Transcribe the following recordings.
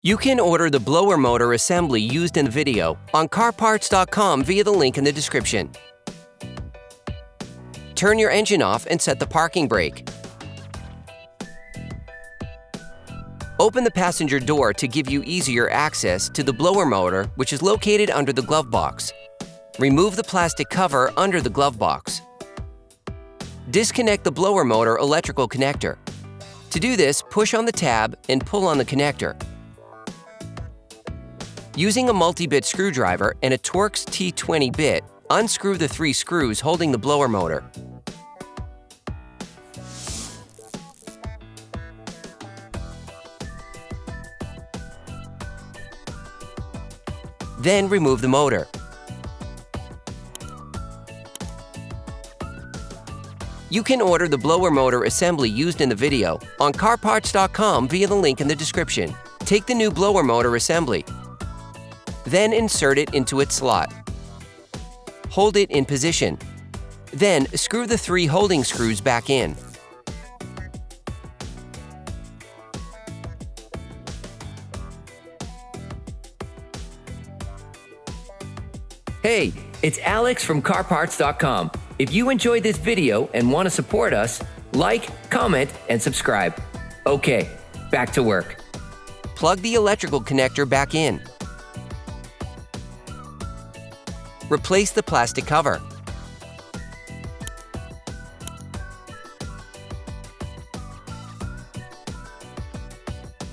You can order the blower motor assembly used in the video on CarParts.com via the link in the description. Turn your engine off and set the parking brake. Open the passenger door to give you easier access to the blower motor, which is located under the glove box. Remove the plastic cover under the glove box. Disconnect the blower motor electrical connector. To do this, push on the tab and pull on the connector. Using a multi-bit screwdriver and a Torx T20 bit, unscrew the 3 screws holding the blower motor. Then remove the motor. You can order the blower motor assembly used in the video on CarParts.com via the link in the description. Take the new blower motor assembly. Then insert it into its slot. Hold it in position. Then screw the 3 holding screws back in. Hey, it's Alex from CarParts.com. If you enjoyed this video and want to support us, like, comment, and subscribe. Okay, back to work. Plug the electrical connector back in. Replace the plastic cover.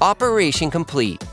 Operation complete.